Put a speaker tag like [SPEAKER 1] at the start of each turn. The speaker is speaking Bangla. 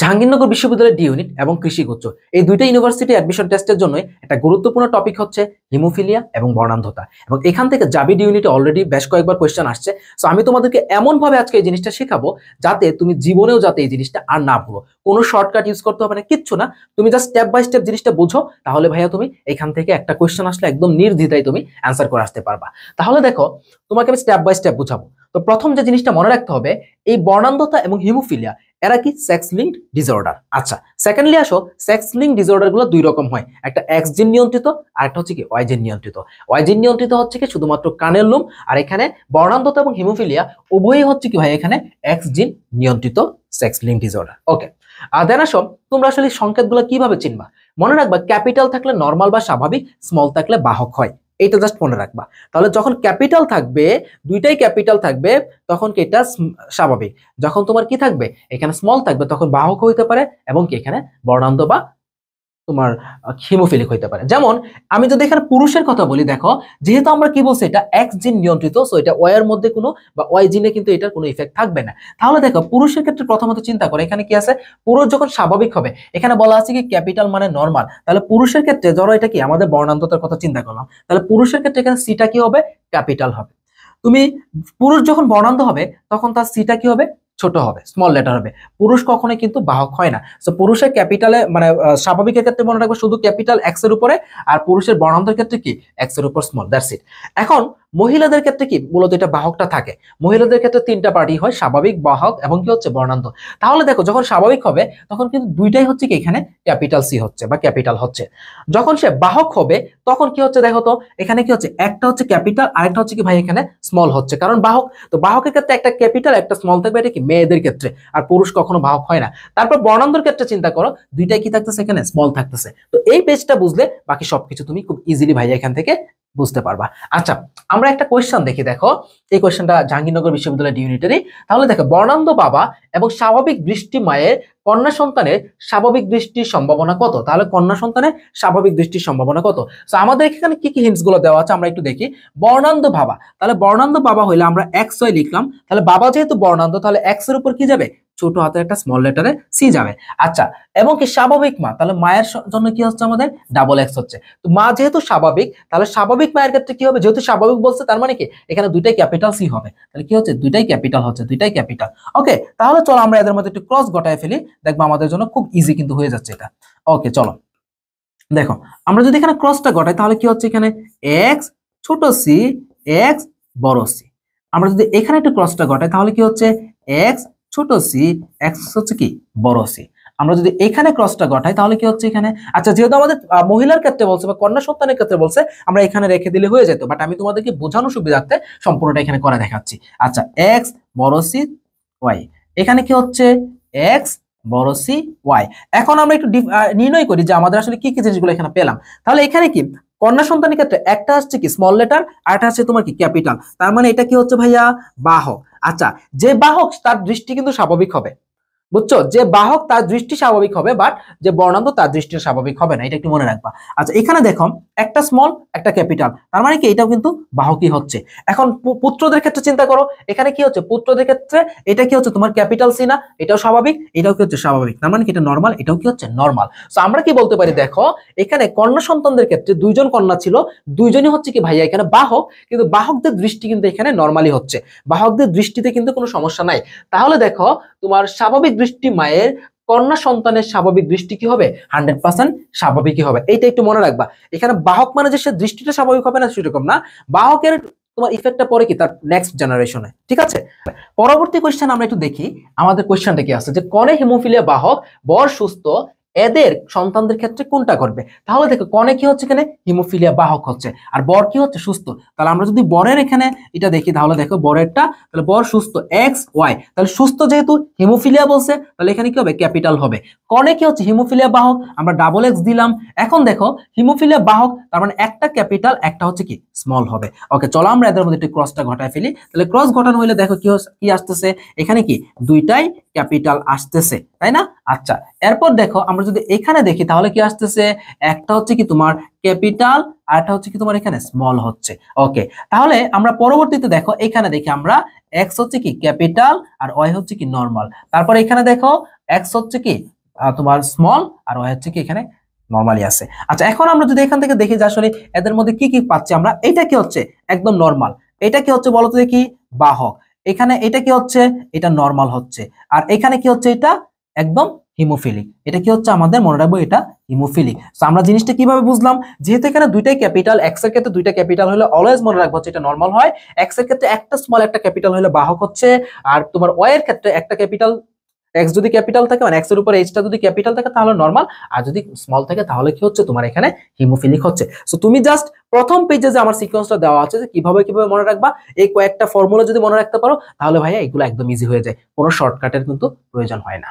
[SPEAKER 1] জাহাঙ্গীরনগর বিশ্ববিদ্যালয়ের ডি ইউনিট এবং কৃষি গুচ্ছ এই দুইটা ইউনিভার্সিটি অ্যাডমিশন টেস্টের জন্য একটা গুরুত্বপূর্ণ টপিক হচ্ছে হিমোফিলিয়া এবং বর্ণান্ধতা। এবং এখান থেকে জাবি ডি ইউনিটে অলরেডি বেশ কয়েকবার কোয়েশ্চেন আসছে। সো আমি তোমাদেরকে এমন ভাবে আজকে এই জিনিসটা শেখাবো যাতে তুমি জীবনেও যাতে এই জিনিসটা আর না ভুলো। কোনো শর্টকাট ইউজ করতে হবে না, কিচ্ছু না। তুমি জাস্ট স্টেপ বাই স্টেপ জিনিসটা বুঝো, তাহলে ভাইয়া তুমি এখান থেকে একটা কোয়েশ্চেন আসলে একদম নির্দ্বিধায় তুমি অ্যান্সার করে আসতে পারবা। তাহলে দেখো, তোমাকে আমি স্টেপ বাই স্টেপ বুঝাবো। তো প্রথম যে জিনিসটা মনে রাখতে হবে, এই বর্ণান্ধতা এবং হিমোফিলিয়া এরা কি সেক্স লিঙ্কড ডিসঅর্ডার। আচ্ছা, সেকেন্ডলি আসো, সেক্স লিঙ্কড ডিসঅর্ডার গুলো দুই রকম হয়, একটা এক্স জিন নিয়ন্ত্রিত আর একটা হচ্ছে কি ওয়াই জিন নিয়ন্ত্রিত। ওয়াই জিন নিয়ন্ত্রিত হচ্ছে কি শুধুমাত্র কানের লোম, আর এখানে বর্ণান্ধতা এবং হিমোফিলিয়া উভয়ই হচ্ছে কি ভাই এখানে এক্স জিন নিয়ন্ত্রিত সেক্স লিঙ্কড ডিসঅর্ডার। ওকে, আর দেন আসো, তোমরা আসলে সংকেতগুলো কিভাবে চিনবা? মনে রাখবা, ক্যাপিটাল থাকলে নরমাল বা স্বাভাবিক, স্মল থাকলে বাহক হয়। এটা জাস্ট মনে রাখবা। তাহলে যখন ক্যাপিটাল থাকবে, দুইটাই ক্যাপিটাল থাকবে, তখন কি এটা স্বাভাবিক। যখন তোমার কি থাকবে, এখানে স্মল থাকবে, তখন বাহক হইতে পারে এবং কি এখানে বর্ণান্ধ বা তোমার হিমোফিলিক হইতে পারে। যেমন আমি যদি এখানে পুরুষের কথা বলি, দেখো যেহেতু আমরা কি বলছি এটা এক্স জিন নিয়ন্ত্রিত, সো এটা ওয়াই এর মধ্যে কোনো বা ওয়াই জিনে কিন্তু এটার কোনো ইফেক্ট থাকবে না। তাহলে দেখো পুরুষের ক্ষেত্রে প্রথমত চিন্তা করো, এখানে কি আছে, পুরুষ যখন স্বাভাবিক হবে, এখানে বলা আছে কি ক্যাপিটাল মানে নরমাল। তাহলে পুরুষের ক্ষেত্রে ধরো এটা কি আমাদের বর্ণান্ধতার কথা চিন্তা করলাম, তাহলে পুরুষের ক্ষেত্রে এখানে সিটা কি হবে, ক্যাপিটাল হবে। তুমি পুরুষ যখন বর্ণান্ধ হবে, তখন তার সিটা কি হবে, ছোট হবে, স্মল লেটার হবে। পুরুষ কখনোই কিন্তু বাহক হয় না। সো পুরুষের ক্যাপিটালে মানে স্বাভাবিকের ক্ষেত্রে মনে রাখবে শুধু ক্যাপিটাল এক্স এর উপরে, আর পুরুষের বর্ণান্ধের ক্ষেত্রে কি এক্স এর উপর স্মল, দ্যাটস ইট। এখন মহিলাদের ক্ষেত্রে কি মূলত এটা বাহকটা থাকে। মহিলাদের ক্ষেত্রে তিনটা পার্টি হয়, স্বাভাবিক, বাহক এবং কি হচ্ছে বর্ণান্ধ। তাহলে দেখো যখন স্বাভাবিক হবে, তখন কিন্তু দুইটাই হচ্ছে কি এখানে ক্যাপিটাল সি হচ্ছে বা ক্যাপিটাল হচ্ছে। যখন সে বাহক হবে, তখন কি হচ্ছে দেখো তো, এখানে কি হচ্ছে, একটা হচ্ছে ক্যাপিটাল আর একটা হচ্ছে কি ভাই এখানে স্মল হচ্ছে, কারণ বাহক তো। বাহকের ক্ষেত্রে একটা ক্যাপিটাল একটা স্মল থাকবে, এটা কি মেয়েদের ক্ষেত্রে, আর পুরুষ কখনো বাহক হয় না। তারপর বর্ণান্ধর ক্ষেত্রে চিন্তা করো, দুইটাই কি থাকতেছে, এখানে স্মল থাকতেছে। তো এই পেজটা বুঝলে বাকি সবকিছু তুমি খুব ইজিলি ভাই এখান থেকে বুঝতে পারবা। আচ্ছা, আমরা একটা কোয়েশ্চেন দেখি। দেখো এই কোয়েশ্চেনটা জাহাঙ্গীরনগর বিশ্ববিদ্যালয় ডি ইউনিটেরই। তাহলে দেখো, বর্ণান্ধ বাবা এবং স্বাভাবিক দৃষ্টি মায়ের কন্যা সন্তানের স্বাভাবিক দৃষ্টির সম্ভাবনা কত? তাহলে কন্যা সন্তানের স্বাভাবিক দৃষ্টির সম্ভাবনা কত? তো আমাদের এখানে কি কি হিন্টস গুলো দেওয়া আছে আমরা একটু দেখি। বর্ণান্ধ বাবা, তাহলে বর্ণান্ধ বাবা হইলে আমরা এক্স ওয়াই লিখলাম। তাহলে বাবা যেহেতু বর্ণান্ধ, তাহলে এক্স এর উপর কি যাবে, ছোট হাতের একটা স্মল লেটারে সি যাবে। আচ্ছা, এবং কি স্বাভাবিক মা, তাহলে মায়ের জন্য কি হচ্ছে আমাদের ডাবল এক্স হচ্ছে। তো মা যেহেতু স্বাভাবিক, তাহলে স্বাভাবিক মায়ের ক্ষেত্রে কি হবে, যেহেতু স্বাভাবিক বলছে তার মানে কি এখানে দুইটাই ক্যাপিটাল সি হবে। তাহলে কি হচ্ছে, দুইটাই ক্যাপিটাল হচ্ছে, দুইটাই ক্যাপিটাল। ওকে, তাহলে চলো আমরা এদের মধ্যে একটু ক্রস ঘটায় ফেলি, দেখবো আমাদের জন্য খুব ইজি কিন্তু হয়ে যাচ্ছে এটা। ওকে চলো, দেখো আমরা যদি এখানে ক্রসটা ঘটাই, তাহলে কি হচ্ছে, এখানে এক্স ছোট সি, এক্স বড় সি। আমরা যদি এখানে একটু ক্রসটা ঘটাই, তাহলে কি হচ্ছে, এক্স ছোট সি, এক্স হচ্ছে কি বড় সি। আমরা যদি এখানে ক্রসটা ঘটাই, তাহলে কি হচ্ছে এখানে, আচ্ছা যেহেতু আমাদের মহিলার ক্ষেত্রে বলছে বা কন্যা সন্তানের ক্ষেত্রে বলছে, আমরা এখানে রেখে দিলে হয়ে যেত, বাট আমি তোমাদেরকে বোঝানো সুবিধার্থে সম্পূর্ণটা এখানে করে দেখাচ্ছি। আচ্ছা, এক্স বড় সি ওয়াই, এখানে কি হচ্ছে, এক্স বড় সি ওয়াই। এখন আমরা একটু নির্ণয় করি যে আমাদের আসলে কি কি জিনিসগুলো এখানে পেলাম। তাহলে এখানে কি কন্যা সন্তানের ক্ষেত্রে একটা হচ্ছে কি স্মল লেটার, আর একটা হচ্ছে তোমার কি ক্যাপিটাল। তার মানে এটা কি হচ্ছে ভাইয়া, বাহক। আচ্ছা, যে বাহক তার দৃষ্টি কিন্তু স্বাভাবিক হবে, বুঝছো, যে বাহক তার দৃষ্টি স্বাভাবিক হবে, বাট যে বর্ণান্ধ তার দৃষ্টি স্বাভাবিক হবে না, এটা একটু মনে রাখবা। আচ্ছা, এখানে দেখো একটা স্মল একটা ক্যাপিটাল, তার মানে কি এটাও কিন্তু বাহকই হচ্ছে। এখন পুত্রদের ক্ষেত্রে চিন্তা করো, এখানে কি হচ্ছে, পুত্রদের ক্ষেত্রে এটা কি হচ্ছে তোমার ক্যাপিটাল সি না, এটাও স্বাভাবিক, এটাও কি হচ্ছে স্বাভাবিক, তার মানে কি এটা নরমাল, এটাও কি হচ্ছে নরমাল। সো আমরা কি বলতে পারি, দেখো এখানে কন্যা সন্তানদের ক্ষেত্রে দুইজন কন্যা ছিল, দুইজনই হচ্ছে কি ভাইয়া এখানে বাহক, কিন্তু বাহকদের দৃষ্টি কিন্তু এখানে নরমালি হচ্ছে, বাহকদের দৃষ্টিতে কিন্তু কোনো সমস্যা নাই। তাহলে দেখো তোমার স্বাভাবিক দৃষ্টি মায়ের কন্যা সন্তানের স্বাভাবিক দৃষ্টি কি হবে, 100% স্বাভাবিকই হবে। এইটা একটু মনে রাখবা। এখানে বাহক মানে যে সে দৃষ্টিটা স্বাভাবিক হবে না সেরকম না, বাহকের তোমার ইফেক্টটা পরে কি তার নেক্সট জেনারেশনে, ঠিক আছে। পরবর্তী কোশ্চেন আমরা একটু দেখি, আমাদের কোশ্চেনটা কি আছে, যে কনে হিমোফিলিয়া বাহক, বর সুস্থ, এদের সন্তানদের ক্ষেত্রে কোনটা ঘটবে? তাহলে দেখো কনে কি হচ্ছে, এখানে হিমোফিলিয়া বাহক হচ্ছে, আর বর কি হচ্ছে, সুস্থ। তাহলে আমরা যদি বরের এখানে এটা দেখি, তাহলে দেখো বরেরটা, তাহলে বর সুস্থ এক্স ওয়াই, তাহলে সুস্থ যেহেতু হিমোফিলিয়া বলছে, তাহলে এখানে কি হবে, ক্যাপিটাল হবে। কনে কি হচ্ছে, হিমোফিলিয়া বাহক, আমরা ডাবল এক্স দিলাম। এখন দেখো হিমোফিলিয়া বাহক, তার মানে একটা ক্যাপিটাল একটা হচ্ছে কি স্মল হবে। ওকে, চলো আমরা এদের মধ্যে একটু ক্রসটা ঘটায় ফেলি। তাহলে ক্রস ঘটানো হইলে দেখো কি কি আসতেছে, এখানে কি দুইটাই ক্যাপিটাল আসতেছে, তাই না? আচ্ছা, এরপর দেখো আমরা যদি এখানে দেখি তাহলে কি আসতেছে, একটা হচ্ছে কি তোমার ক্যাপিটাল আর একটা হচ্ছে কি তোমার এখানে স্মল হচ্ছে। ওকে, তাহলে আমরা পরবর্তীতে দেখো এখানে দেখি আমরা এক্স হচ্ছে কি ক্যাপিটাল আর ওয়াই হচ্ছে কি নরমাল। তারপর এখানে দেখো এক্স হচ্ছে কি তোমার স্মল আর ওয়াই হচ্ছে কি এখানে নরমালি আছে। আচ্ছা, এখন আমরা যদি এখান থেকে দেখি যে আসলে এদের মধ্যে কি কি পাচ্ছি আমরা, এটা কি হচ্ছে একদম নরমাল, এটা কি হচ্ছে বলতো দেখি বাহক, এখানে এটা কি হচ্ছে এটা নরমাল হচ্ছে, আর এখানে কি হচ্ছে এটা একদম হিমোফিলিক। এটা কি হচ্ছে আমাদের মনে রাখবো এটা হিমোফিলিক। তো আমরা জিনিসটা কিভাবে বুঝলাম, যেহেতু এখানে দুইটাই ক্যাপিটাল, এক্স এর ক্ষেত্রে দুইটা ক্যাপিটাল হলে অলওয়েজ মনে রাখবো হচ্ছে এটা নরমাল হয়, এক্স এর ক্ষেত্রে একটা স্মল একটা ক্যাপিটাল হলে বাহক হচ্ছে, আর তোমার ওয়াই এর ক্ষেত্রে একটা ক্যাপিটাল এক্স যদি ক্যাপিটাল থাকে মানে এক্স এর উপর এইচটা যদি ক্যাপিটাল থাকে তাহলে নরমাল, আর যদি স্মল থাকে তাহলে কি হচ্ছে তোমার এখানে হিমোফিলিক হচ্ছে। সো তুমি জাস্ট প্রথম পেজে যে আমার সিকোয়েন্সটা দেওয়া আছে যে কিভাবে কিভাবে মনে রাখবা, এই কয়েকটা ফর্মুলা যদি মনে রাখতে পারো তাহলে ভাইয়া এগুলো একদম ইজি হয়ে যায়, কোনো শর্টকাটের কিন্তু প্রয়োজন হয় না।